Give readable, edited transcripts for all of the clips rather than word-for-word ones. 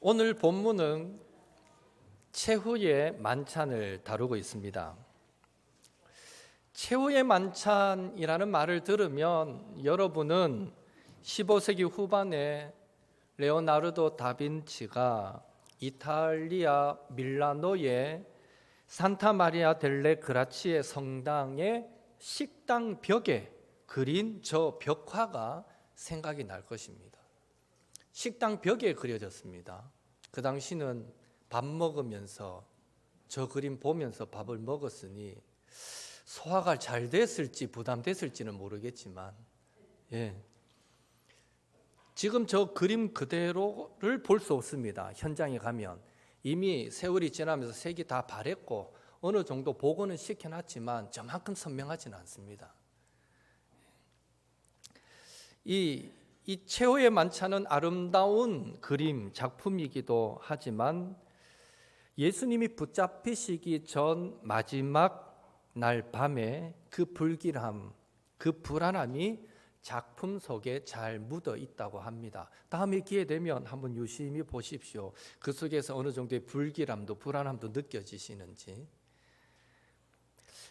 오늘 본문은 최후의 만찬을 다루고 있습니다. 최후의 만찬이라는 말을 들으면 여러분은 15세기 후반에 레오나르도 다빈치가 이탈리아 밀라노의 산타 마리아 델레 그라치의 성당의 식당 벽에 그린 저 벽화가 생각이 날 것입니다. 식당 벽에 그려졌습니다. 그 당시는 밥 먹으면서 저 그림 보면서 밥을 먹었으니 소화가 잘 됐을지 부담됐을지는 모르겠지만 지금 저 그림 그대로를 볼 수 없습니다. 현장에 가면 이미 세월이 지나면서 색이 다 바랬고 어느 정도 복원은 시켜놨지만 저만큼 선명하지는 않습니다. 이 최후의 만찬은 아름다운 그림 작품이기도 하지만 예수님이 붙잡히시기 전 마지막 날 밤에 그 불길함, 그 불안함이 작품 속에 잘 묻어 있다고 합니다. 다음에 기회 되면 한번 유심히 보십시오. 그 속에서 어느 정도의 불길함도 불안함도 느껴지시는지.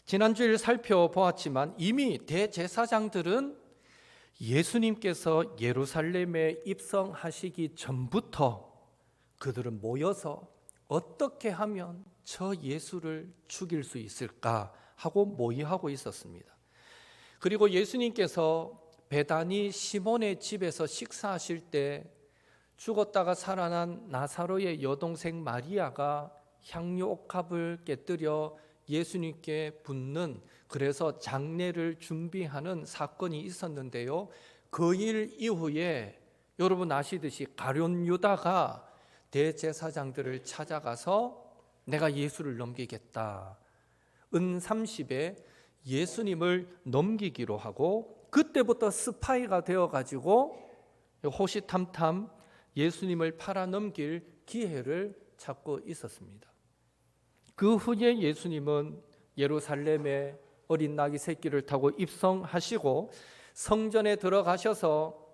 지난주일 살펴보았지만 이미 대제사장들은 예수님께서 예루살렘에 입성하시기 전부터 그들은 모여서 어떻게 하면 저 예수를 죽일 수 있을까 하고 모의하고 있었습니다. 그리고 예수님께서 베다니 시몬의 집에서 식사하실 때 죽었다가 살아난 나사로의 여동생 마리아가 향유 옥합을 깨뜨려 예수님께 붓는, 그래서 장례를 준비하는 사건이 있었는데요. 그 일 이후에 여러분 아시듯이 가룟 유다가 대제사장들을 찾아가서 내가 예수를 넘기겠다, 은 30에 예수님을 넘기기로 하고 그때부터 스파이가 되어가지고 호시탐탐 예수님을 팔아넘길 기회를 찾고 있었습니다. 그 후에 예수님은 예루살렘에 어린 나귀 새끼를 타고 입성하시고 성전에 들어가셔서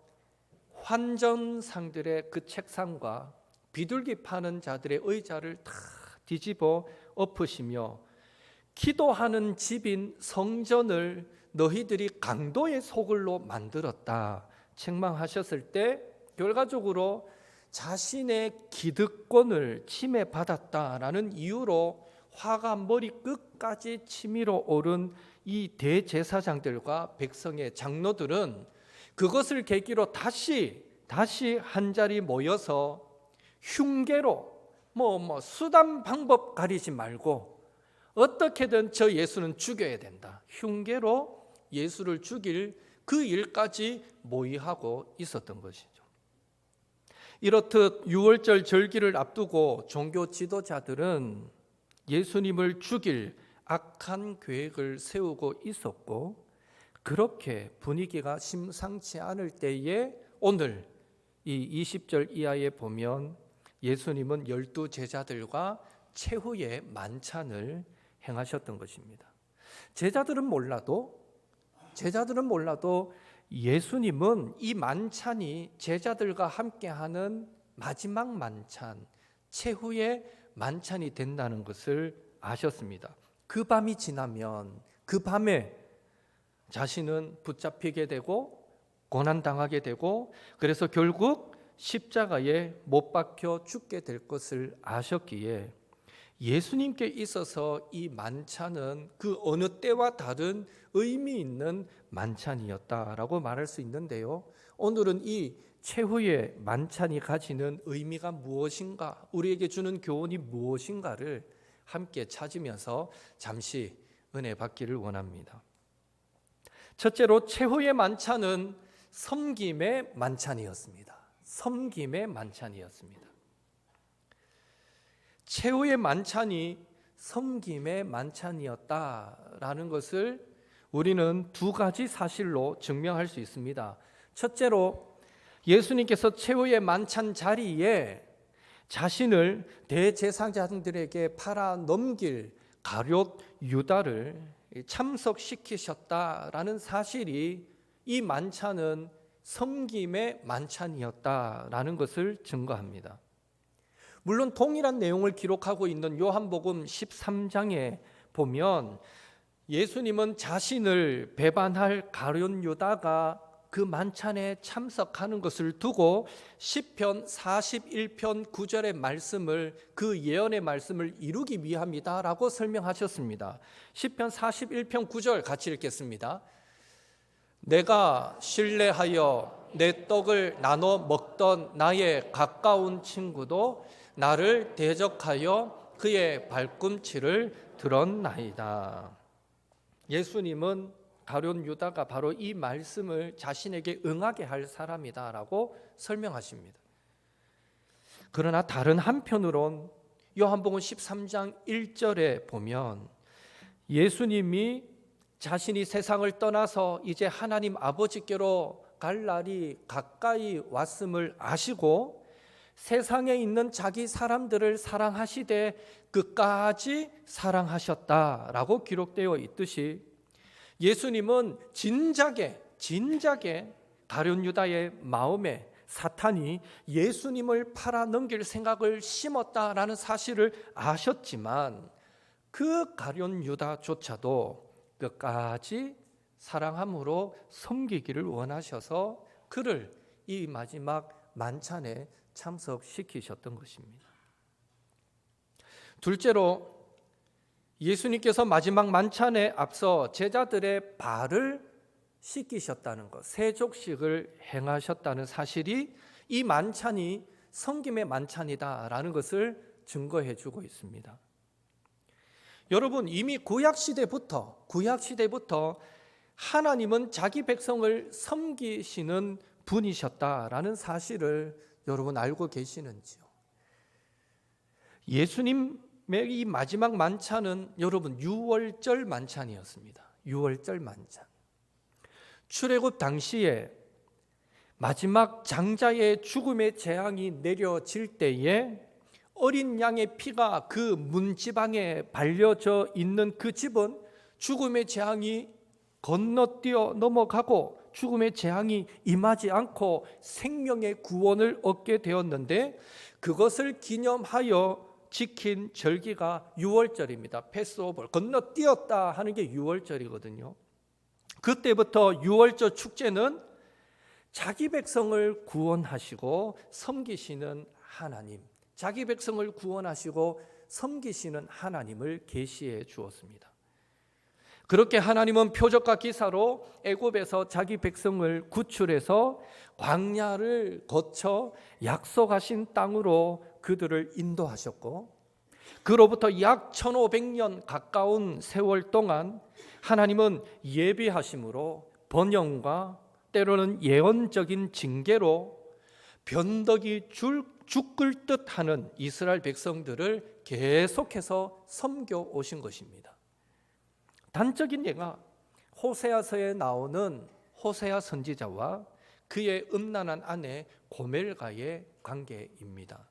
환전상들의 그 책상과 비둘기 파는 자들의 의자를 다 뒤집어 엎으시며 기도하는 집인 성전을 너희들이 강도의 소굴로 만들었다 책망하셨을 때 결과적으로 자신의 기득권을 침해받았다라는 이유로 화가 머리 끝까지 치밀어 오른 이 대제사장들과 백성의 장로들은 그것을 계기로 다시 한자리 모여서 흉계로 수단 방법 가리지 말고 어떻게든 저 예수는 죽여야 된다, 흉계로 예수를 죽일 그 일까지 모의하고 있었던 것이죠. 이렇듯 유월절 절기를 앞두고 종교 지도자들은 예수님을 죽일 악한 계획을 세우고 있었고, 그렇게 분위기가 심상치 않을 때에 오늘 이 20절 이하에 보면 예수님은 12 제자들과 최후의 만찬을 행하셨던 것입니다. 제자들은 몰라도 예수님은 이 만찬이 제자들과 함께하는 마지막 만찬, 최후의 만찬이 된다는 것을 아셨습니다. 그 밤이 지나면 그 밤에 자신은 붙잡히게 되고 고난당하게 되고 그래서 결국 십자가에 못 박혀 죽게 될 것을 아셨기에 예수님께 있어서 이 만찬은 그 어느 때와 다른 의미 있는 만찬이었다라고 말할 수 있는데요. 오늘은 이 최후의 만찬이 가지는 의미가 무엇인가, 우리에게 주는 교훈이 무엇인가를 함께 찾으면서 잠시 은혜 받기를 원합니다. 첫째로 최후의 만찬은 섬김의 만찬이었습니다. 섬김의 만찬이었습니다. 최후의 만찬이 섬김의 만찬이었다라는 것을 우리는 두 가지 사실로 증명할 수 있습니다. 첫째로 예수님께서 최후의 만찬 자리에 자신을 대제사장들에게 팔아 넘길 가룟 유다를 참석시키셨다라는 사실이 이 만찬은 섬김의 만찬이었다라는 것을 증거합니다. 물론 동일한 내용을 기록하고 있는 요한복음 13장에 보면 예수님은 자신을 배반할 가룟 유다가 그 만찬에 참석하는 것을 두고 시편 41편 9절의 말씀을, 그 예언의 말씀을 이루기 위함이다라고 설명하셨습니다. 시편 41편 9절 같이 읽겠습니다. 내가 신뢰하여 내 떡을 나눠 먹던 나의 가까운 친구도 나를 대적하여 그의 발꿈치를 들었나이다. 예수님은 가룟 유다가 바로 이 말씀을 자신에게 응하게 할 사람이다라고 설명하십니다. 그러나 다른 한편으론 요한복음 13장 1절에 보면 예수님이 자신이 세상을 떠나서 이제 하나님 아버지께로 갈 날이 가까이 왔음을 아시고 세상에 있는 자기 사람들을 사랑하시되 끝까지 사랑하셨다라고 기록되어 있듯이 예수님은 진작에 가룟 유다의 마음에 사탄이 예수님을 팔아넘길 생각을 심었다라는 사실을 아셨지만 그 가룟 유다조차도 끝까지 사랑함으로 섬기기를 원하셔서 그를 이 마지막 만찬에 참석시키셨던 것입니다. 둘째로 예수님께서 마지막 만찬에 앞서 제자들의 발을 씻기셨다는 것, 세족식을 행하셨다는 사실이 이 만찬이 섬김의 만찬이다라는 것을 증거해 주고 있습니다. 여러분, 이미 구약시대부터 하나님은 자기 백성을 섬기시는 분이셨다라는 사실을 여러분 알고 계시는지요? 예수님의 이 마지막 만찬은 여러분 6월절 만찬이었습니다. 6월절 만찬. 출애굽 당시에 마지막 장자의 죽음의 재앙이 내려질 때에 어린 양의 피가 그 문지방에 발려져 있는 그 집은 죽음의 재앙이 건너뛰어 넘어가고 죽음의 재앙이 임하지 않고 생명의 구원을 얻게 되었는데 그것을 기념하여 지킨 절기가 6월절입니다. 패스오버, 건너뛰었다 하는 게 6월절이거든요. 그때부터 6월절 축제는 자기 백성을 구원하시고 섬기시는 하나님, 자기 백성을 구원하시고 섬기시는 하나님을 계시해 주었습니다. 그렇게 하나님은 표적과 기사로 애굽에서 자기 백성을 구출해서 광야를 거쳐 약속하신 땅으로 그들을 인도하셨고 그로부터 약 1500년 가까운 세월 동안 하나님은 예비하심으로 번영과 때로는 예언적인 징계로 변덕이 죽을 듯하는 이스라엘 백성들을 계속해서 섬겨 오신 것입니다. 단적인 예가 호세아서에 나오는 호세아 선지자와 그의 음란한 아내 고멜과의 관계입니다.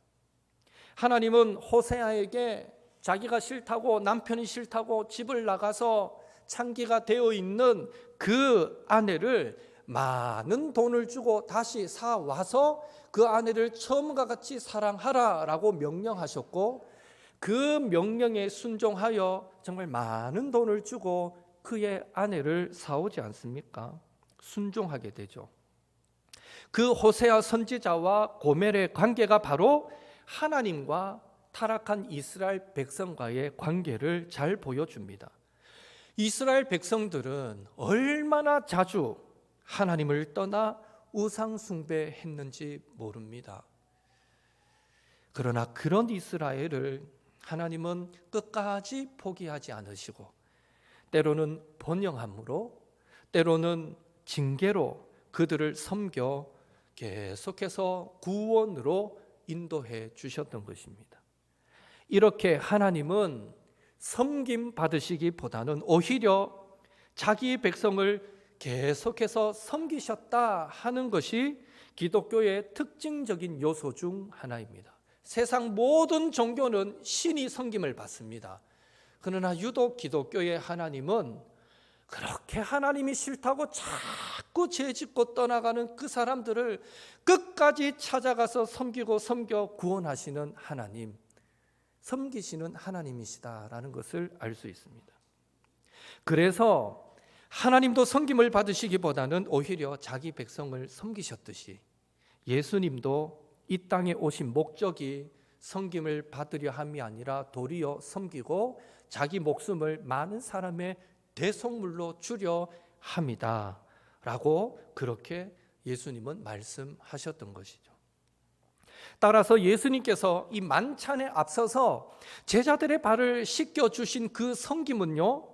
하나님은 호세아에게 자기가 싫다고, 남편이 싫다고 집을 나가서 창기가 되어 있는 그 아내를 많은 돈을 주고 다시 사와서 그 아내를 처음과 같이 사랑하라라고 명령하셨고 그 명령에 순종하여 정말 많은 돈을 주고 그의 아내를 사오지 않습니까? 순종하게 되죠. 그 호세아 선지자와 고멜의 관계가 바로 하나님과 타락한 이스라엘 백성과의 관계를 잘 보여줍니다. 이스라엘 백성들은 얼마나 자주 하나님을 떠나 우상 숭배했는지 모릅니다. 그러나 그런 이스라엘을 하나님은 끝까지 포기하지 않으시고 때로는 번영함으로 때로는 징계로 그들을 섬겨 계속해서 구원으로 인도해 주셨던 것입니다. 이렇게 하나님은 섬김 받으시기보다는 오히려 자기 백성을 계속해서 섬기셨다 하는 것이 기독교의 특징적인 요소 중 하나입니다. 세상 모든 종교는 신이 섬김을 받습니다. 그러나 유독 기독교의 하나님은 그렇게 하나님이 싫다고 자꾸 죄짓고 떠나가는 그 사람들을 끝까지 찾아가서 섬기고 섬겨 구원하시는 하나님, 섬기시는 하나님이시다라는 것을 알 수 있습니다. 그래서 하나님도 섬김을 받으시기보다는 오히려 자기 백성을 섬기셨듯이 예수님도 이 땅에 오신 목적이 섬김을 받으려 함이 아니라 도리어 섬기고 자기 목숨을 많은 사람의 대속물로 주려 함이다 라고 그렇게 예수님은 말씀하셨던 것이죠. 따라서 예수님께서 이 만찬에 앞서서 제자들의 발을 씻겨주신 그 섬김은요,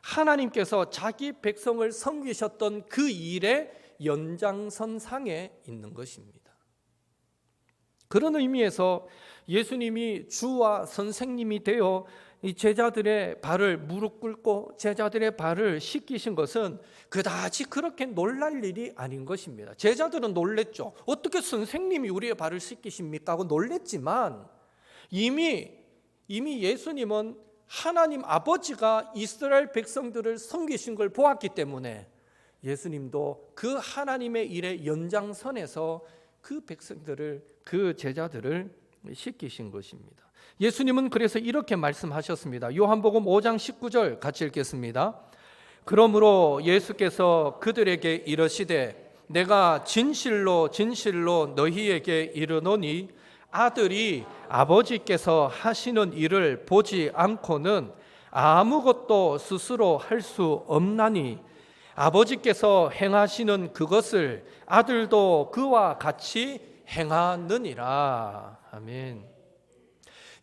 하나님께서 자기 백성을 섬기셨던 그 일의 연장선상에 있는 것입니다. 그런 의미에서 예수님이 주와 선생님이 되어 이 제자들의 발을 무릎 꿇고 제자들의 발을 씻기신 것은 그다지 그렇게 놀랄 일이 아닌 것입니다. 제자들은 놀랬죠. 어떻게 선생님이 우리의 발을 씻기십니까? 하고 놀랬지만 이미 예수님은 하나님 아버지가 이스라엘 백성들을 섬기신 걸 보았기 때문에 예수님도 그 하나님의 일의 연장선에서 그 백성들을, 그 제자들을 씻기신 것입니다. 예수님은 그래서 이렇게 말씀하셨습니다. 요한복음 5장 19절 같이 읽겠습니다. 그러므로 예수께서 그들에게 이르시되 내가 진실로 진실로 너희에게 이르노니 아들이 아버지께서 하시는 일을 보지 않고는 아무것도 스스로 할 수 없나니 아버지께서 행하시는 그것을 아들도 그와 같이 행하느니라. 아멘.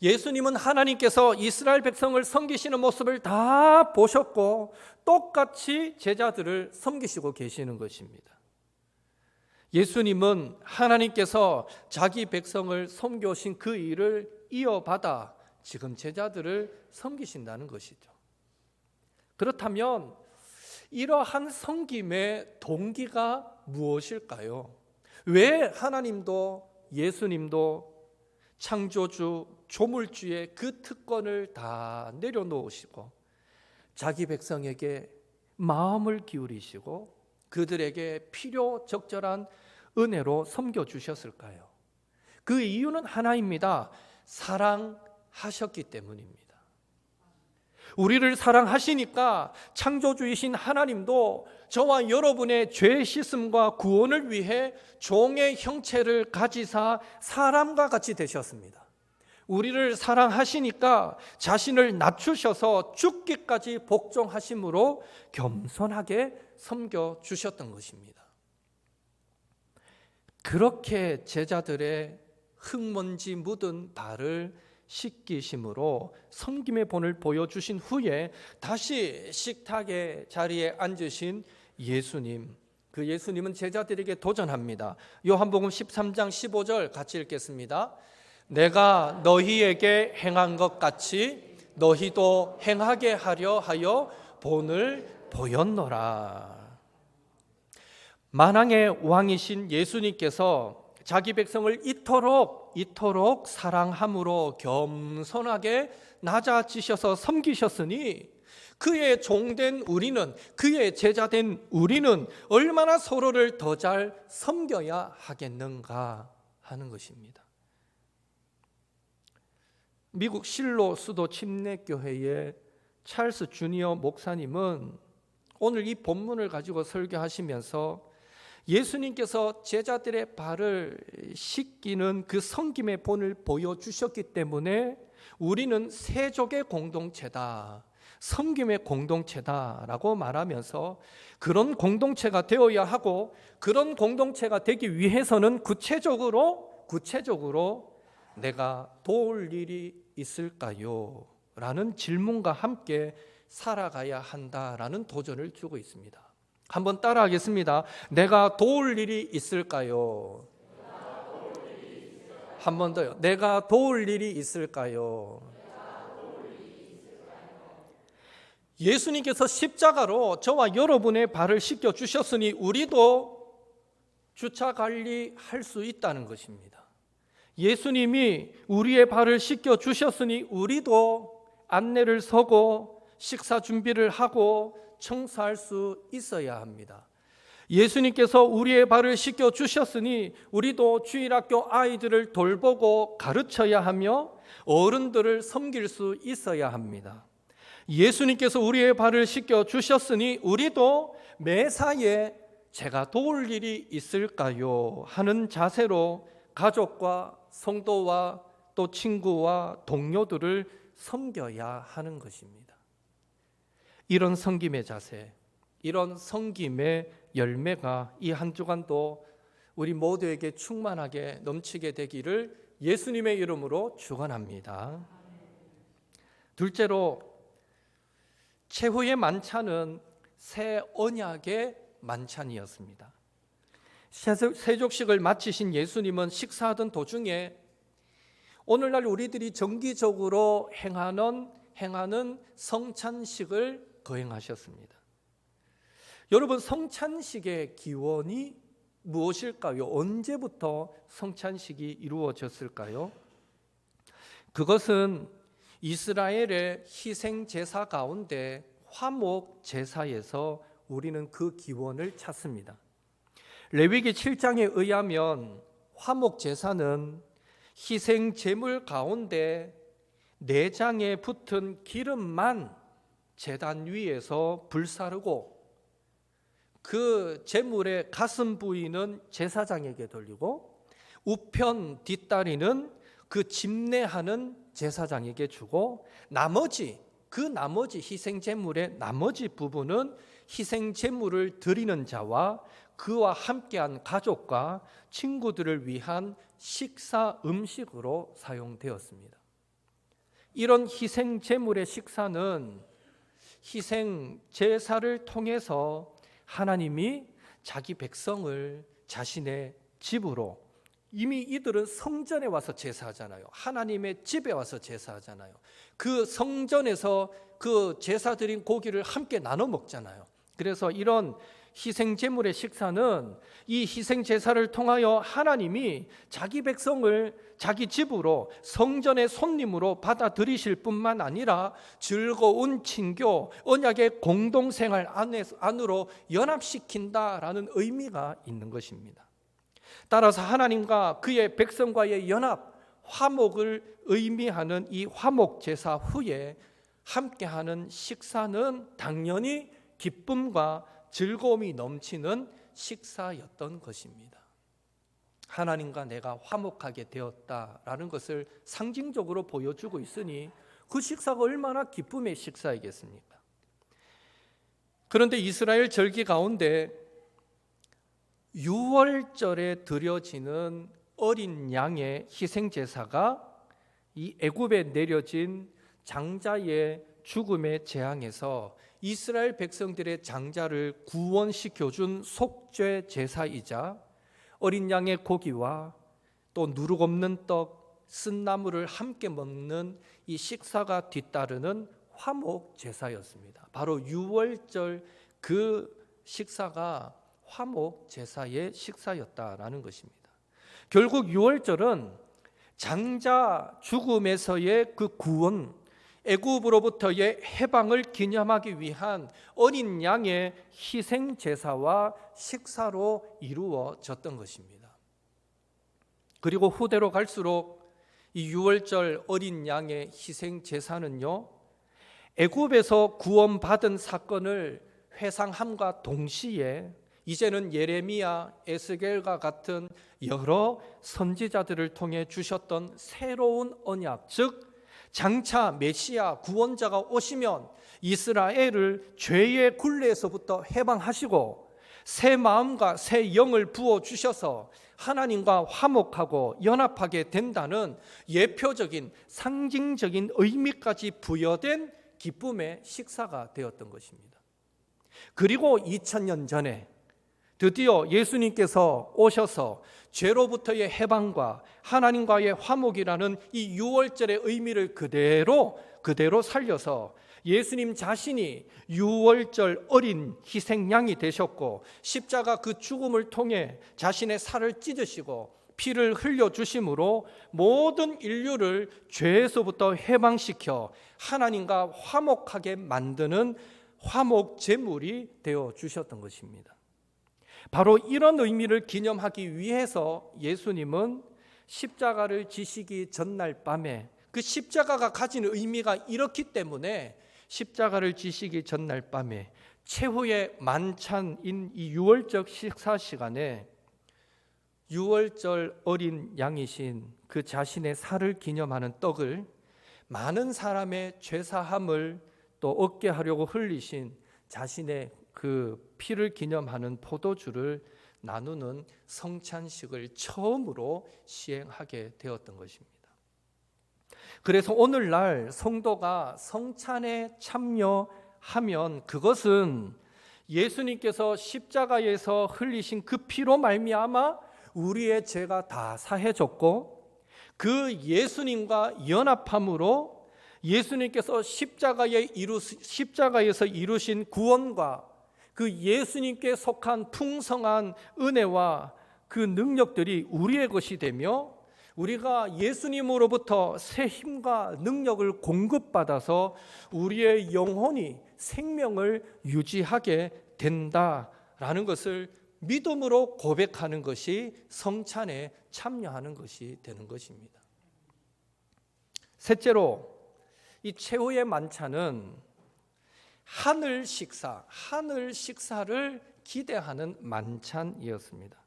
예수님은 하나님께서 이스라엘 백성을 섬기시는 모습을 다 보셨고 똑같이 제자들을 섬기시고 계시는 것입니다. 예수님은 하나님께서 자기 백성을 섬겨오신 그 일을 이어받아 지금 제자들을 섬기신다는 것이죠. 그렇다면 이러한 섬김의 동기가 무엇일까요? 왜 하나님도 예수님도 창조주, 조물주의 그 특권을 다 내려놓으시고 자기 백성에게 마음을 기울이시고 그들에게 필요 적절한 은혜로 섬겨주셨을까요? 그 이유는 하나입니다. 사랑하셨기 때문입니다. 우리를 사랑하시니까 창조주이신 하나님도 저와 여러분의 죄 씻음과 구원을 위해 종의 형체를 가지사 사람과 같이 되셨습니다. 우리를 사랑하시니까 자신을 낮추셔서 죽기까지 복종하심으로 겸손하게 섬겨주셨던 것입니다. 그렇게 제자들의 흙먼지 묻은 발을 씻기심으로 섬김의 본을 보여주신 후에 다시 식탁의 자리에 앉으신 예수님, 그 예수님은 제자들에게 도전합니다. 요한복음 13장 15절 같이 읽겠습니다. 내가 너희에게 행한 것 같이 너희도 행하게 하려 하여 본을 보였노라. 만왕의 왕이신 예수님께서 자기 백성을 이토록 사랑함으로 겸손하게 낮아지셔서 섬기셨으니 그의 종된 우리는, 그의 제자된 우리는 얼마나 서로를 더 잘 섬겨야 하겠는가 하는 것입니다. 미국 실로 수도 침례교회의 찰스 주니어 목사님은 오늘 이 본문을 가지고 설교하시면서 예수님께서 제자들의 발을 씻기는 그 섬김의 본을 보여주셨기 때문에 우리는 세족의 공동체다, 섬김의 공동체다라고 말하면서 그런 공동체가 되어야 하고 그런 공동체가 되기 위해서는 구체적으로 내가 도울 일이 있을까요? 라는 질문과 함께 살아가야 한다라는 도전을 주고 있습니다. 한번 따라하겠습니다. 내가 도울 일이 있을까요? 한 번 더요. 내가 도울 일이 있을까요? 예수님께서 십자가로 저와 여러분의 발을 씻겨 주셨으니 우리도 주차 관리할 수 있다는 것입니다. 예수님이 우리의 발을 씻겨 주셨으니 우리도 안내를 서고 식사 준비를 하고 청소할 수 있어야 합니다. 예수님께서 우리의 발을 씻겨 주셨으니 우리도 주일학교 아이들을 돌보고 가르쳐야 하며 어른들을 섬길 수 있어야 합니다. 예수님께서 우리의 발을 씻겨 주셨으니 우리도 매사에 제가 도울 일이 있을까요? 하는 자세로 가족과 성도와 또 친구와 동료들을 섬겨야 하는 것입니다. 이런 섬김의 자세, 이런 섬김의 열매가 이 한 주간도 우리 모두에게 충만하게 넘치게 되기를 예수님의 이름으로 축원합니다. 둘째로, 최후의 만찬은 새 언약의 만찬이었습니다. 세족식을 마치신 예수님은 식사하던 도중에 오늘날 우리들이 정기적으로 행하는 성찬식을 거행하셨습니다. 여러분, 성찬식의 기원이 무엇일까요? 언제부터 성찬식이 이루어졌을까요? 그것은 이스라엘의 희생 제사 가운데 화목 제사에서 우리는 그 기원을 찾습니다. 레위기 7장에 의하면 화목 제사는 희생 제물 가운데 내장에 붙은 기름만 제단 위에서 불사르고 그 제물의 가슴 부위는 제사장에게 돌리고 우편 뒷다리는 그 집례하는 제사장에게 주고 나머지 희생 제물의 나머지 부분은 희생 제물을 드리는 자와 그와 함께한 가족과 친구들을 위한 식사 음식으로 사용되었습니다. 이런 희생 제물의 식사는 희생 제사를 통해서 하나님이 자기 백성을 자신의 집으로, 이미 이들은 성전에 와서 제사하잖아요. 하나님의 집에 와서 제사하잖아요. 그 성전에서 그 제사 드린 고기를 함께 나눠 먹잖아요. 그래서 이런 희생 제물의 식사는 이 희생 제사를 통하여 하나님이 자기 백성을 자기 집으로 성전의 손님으로 받아들이실 뿐만 아니라 즐거운 친교, 언약의 공동생활 안으로 연합시킨다라는 의미가 있는 것입니다. 따라서 하나님과 그의 백성과의 연합, 화목을 의미하는 이 화목 제사 후에 함께하는 식사는 당연히 기쁨과 즐거움이 넘치는 식사였던 것입니다. 하나님과 내가 화목하게 되었다라는 것을 상징적으로 보여주고 있으니 그 식사가 얼마나 기쁨의 식사이겠습니까? 그런데 이스라엘 절기 가운데 유월절에 드려지는 어린 양의 희생제사가 이 애굽에 내려진 장자의 죽음의 재앙에서 이스라엘 백성들의 장자를 구원시켜준 속죄 제사이자 어린 양의 고기와 또 누룩 없는 떡, 쓴 나물을 함께 먹는 이 식사가 뒤따르는 화목 제사였습니다. 바로 유월절 그 식사가 화목 제사의 식사였다라는 것입니다. 결국 유월절은 장자 죽음에서의 그 구원, 애굽으로부터의 해방을 기념하기 위한 어린 양의 희생 제사와 식사로 이루어졌던 것입니다. 그리고 후대로 갈수록 이 유월절 어린 양의 희생 제사는요, 애굽에서 구원받은 사건을 회상함과 동시에 이제는 예레미야, 에스겔과 같은 여러 선지자들을 통해 주셨던 새로운 언약, 즉 장차 메시아 구원자가 오시면 이스라엘을 죄의 굴레에서부터 해방하시고 새 마음과 새 영을 부어주셔서 하나님과 화목하고 연합하게 된다는 예표적인 상징적인 의미까지 부여된 기쁨의 식사가 되었던 것입니다. 그리고 2000년 전에 드디어 예수님께서 오셔서 죄로부터의 해방과 하나님과의 화목이라는 이 유월절의 의미를 그대로 살려서 예수님 자신이 유월절 어린 희생양이 되셨고 십자가 그 죽음을 통해 자신의 살을 찢으시고 피를 흘려주심으로 모든 인류를 죄에서부터 해방시켜 하나님과 화목하게 만드는 화목 제물이 되어 주셨던 것입니다. 바로 이런 의미를 기념하기 위해서 예수님은 십자가를 지시기 전날 밤에, 그 십자가가 가진 의미가 이렇기 때문에 십자가를 지시기 전날 밤에 최후의 만찬인 이 유월절 식사 시간에 유월절 어린 양이신 그 자신의 살을 기념하는 떡을, 많은 사람의 죄사함을 또 얻게 하려고 흘리신 자신의 그 피를 기념하는 포도주를 나누는 성찬식을 처음으로 시행하게 되었던 것입니다. 그래서 오늘날 성도가 성찬에 참여하면 그것은 예수님께서 십자가에서 흘리신 그 피로 말미암아 우리의 죄가 다 사해졌고, 그 예수님과 연합함으로 예수님께서 십자가에서 이루신 구원과 그 예수님께 속한 풍성한 은혜와 그 능력들이 우리의 것이 되며, 우리가 예수님으로부터 새 힘과 능력을 공급받아서 우리의 영혼이 생명을 유지하게 된다라는 것을 믿음으로 고백하는 것이 성찬에 참여하는 것이 되는 것입니다. 셋째로, 이 최후의 만찬은 하늘 식사를 기대하는 만찬이었습니다.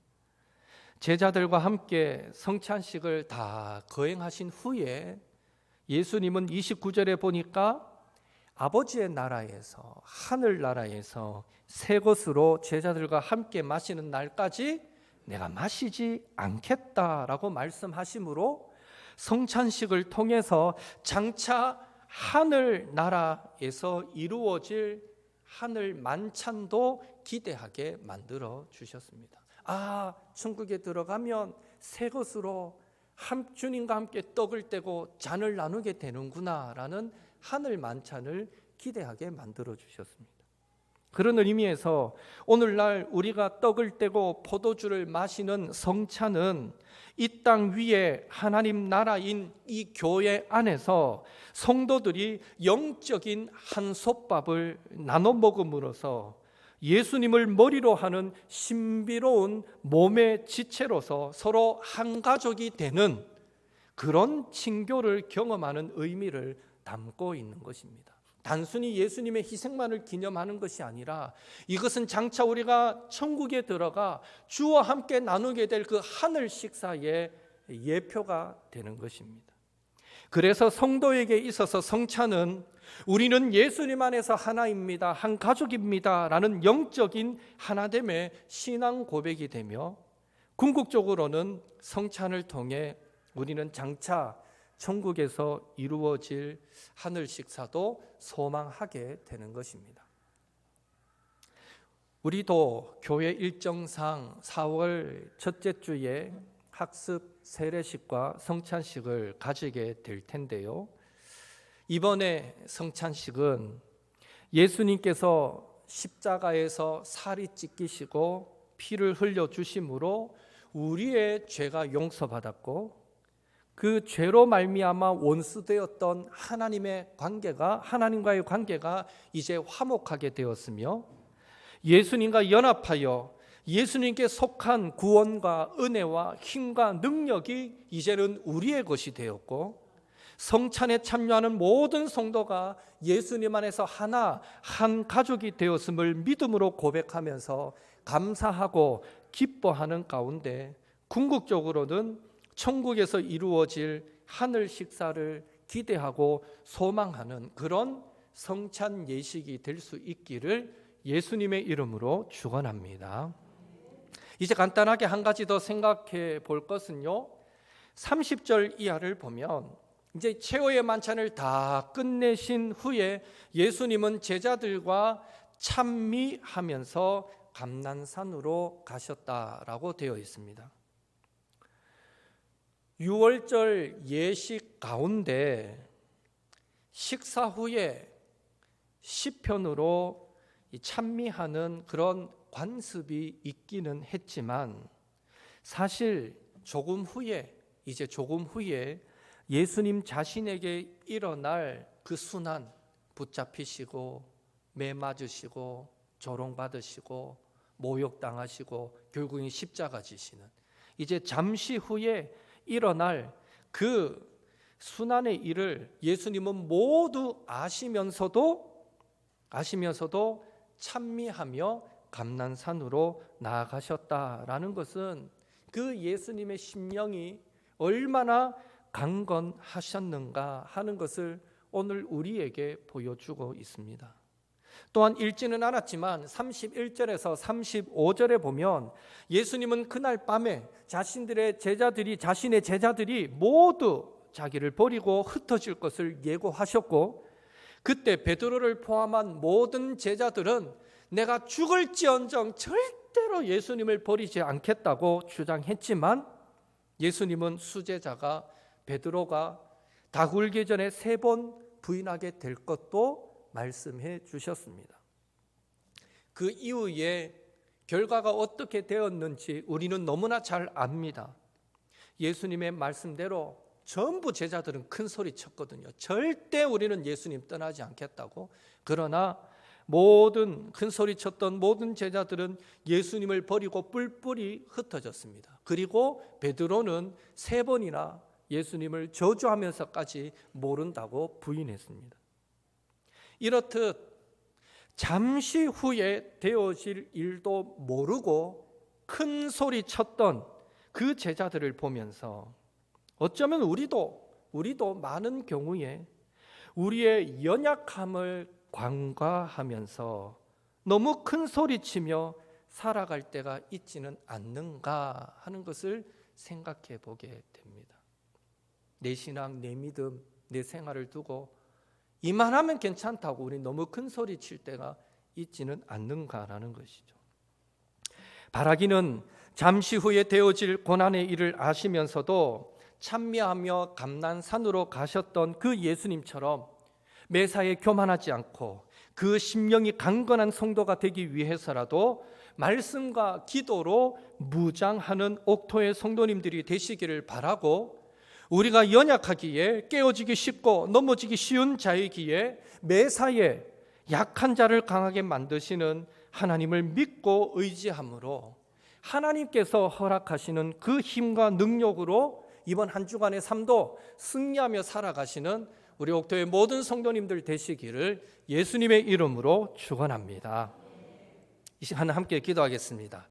제자들과 함께 성찬식을 다 거행하신 후에 예수님은 29절에 보니까 아버지의 나라에서, 하늘나라에서 새 것으로 제자들과 함께 마시는 날까지 내가 마시지 않겠다라고 말씀하심으로 성찬식을 통해서 장차 하늘나라에서 이루어질 하늘 만찬도 기대하게 만들어 주셨습니다. 천국에 들어가면 새 것으로 주님과 함께 떡을 떼고 잔을 나누게 되는구나라는 하늘 만찬을 기대하게 만들어 주셨습니다. 그런 의미에서 오늘날 우리가 떡을 떼고 포도주를 마시는 성찬은 이 땅 위에 하나님 나라인 이 교회 안에서 성도들이 영적인 한솥밥을 나눠 먹음으로써 예수님을 머리로 하는 신비로운 몸의 지체로서 서로 한 가족이 되는 그런 친교를 경험하는 의미를 담고 있는 것입니다. 단순히 예수님의 희생만을 기념하는 것이 아니라 이것은 장차 우리가 천국에 들어가 주와 함께 나누게 될 그 하늘 식사의 예표가 되는 것입니다. 그래서 성도에게 있어서 성찬은 우리는 예수님 안에서 하나입니다, 한 가족입니다 라는 영적인 하나됨의 신앙 고백이 되며, 궁극적으로는 성찬을 통해 우리는 장차 천국에서 이루어질 하늘 식사도 소망하게 되는 것입니다. 우리도 교회 일정상 4월 첫째 주에 학습 세례식과 성찬식을 가지게 될 텐데요. 이번에 성찬식은 예수님께서 십자가에서 살이 찢기시고 피를 흘려 주심으로 우리의 죄가 용서받았고, 그 죄로 말미암아 원수되었던 하나님과의 관계가 이제 화목하게 되었으며, 예수님과 연합하여 예수님께 속한 구원과 은혜와 힘과 능력이 이제는 우리의 것이 되었고, 성찬에 참여하는 모든 성도가 예수님 안에서 한 가족이 되었음을 믿음으로 고백하면서 감사하고 기뻐하는 가운데 궁극적으로는 천국에서 이루어질 하늘 식사를 기대하고 소망하는 그런 성찬 예식이 될 수 있기를 예수님의 이름으로 축원합니다. 이제 간단하게 한 가지 더 생각해 볼 것은요, 30절 이하를 보면 이제 최후의 만찬을 다 끝내신 후에 예수님은 제자들과 찬미하면서 감난산으로 가셨다라고 되어 있습니다. 유월절 예식 가운데 식사 후에 시편으로 찬미하는 그런 관습이 있기는 했지만, 사실 조금 후에 예수님 자신에게 일어날 그 순환, 붙잡히시고 매 맞으시고 조롱받으시고 모욕당하시고 결국엔 십자가 지시는, 이제 잠시 후에 일어날 그 순환의 일을 예수님은 모두 아시면서도 찬미하며 감난산으로 나아가셨다라는 것은 그 예수님의 심령이 얼마나 강건하셨는가 하는 것을 오늘 우리에게 보여주고 있습니다. 또한 읽지는 않았지만 31절에서 35절에 보면 예수님은 그날 밤에 자신의 제자들이 모두 자기를 버리고 흩어질 것을 예고하셨고, 그때 베드로를 포함한 모든 제자들은 내가 죽을지언정 절대로 예수님을 버리지 않겠다고 주장했지만, 예수님은 수제자가 베드로가 다 굴기 전에 3번 부인하게 될 것도 말씀해 주셨습니다. 그 이후에 결과가 어떻게 되었는지 우리는 너무나 잘 압니다. 예수님의 말씀대로 전부 제자들은 큰 소리 쳤거든요. 절대 우리는 예수님 떠나지 않겠다고. 그러나 큰 소리 쳤던 모든 제자들은 예수님을 버리고 뿔뿔이 흩어졌습니다. 그리고 베드로는 3번이나 예수님을 저주하면서까지 모른다고 부인했습니다. 이렇듯 잠시 후에 되어질 일도 모르고 큰 소리 쳤던 그 제자들을 보면서 어쩌면 우리도 많은 경우에 우리의 연약함을 관과하면서 너무 큰 소리 치며 살아갈 때가 있지는 않는가 하는 것을 생각해 보게 됩니다. 내 신앙, 내 믿음, 내 생활을 두고 이만하면 괜찮다고 우리 너무 큰 소리 칠 때가 있지는 않는가라는 것이죠. 바라기는 잠시 후에 되어질 고난의 일을 아시면서도 찬미하며 감난산으로 가셨던 그 예수님처럼 매사에 교만하지 않고 그 심령이 강건한 성도가 되기 위해서라도 말씀과 기도로 무장하는 옥토의 성도님들이 되시기를 바라고, 우리가 연약하기에 깨어지기 쉽고 넘어지기 쉬운 자이기에 매사에 약한 자를 강하게 만드시는 하나님을 믿고 의지함으로 하나님께서 허락하시는 그 힘과 능력으로 이번 한 주간의 삶도 승리하며 살아가시는 우리 옥토의 모든 성도님들 되시기를 예수님의 이름으로 축원합니다. 이 시간 함께 기도하겠습니다.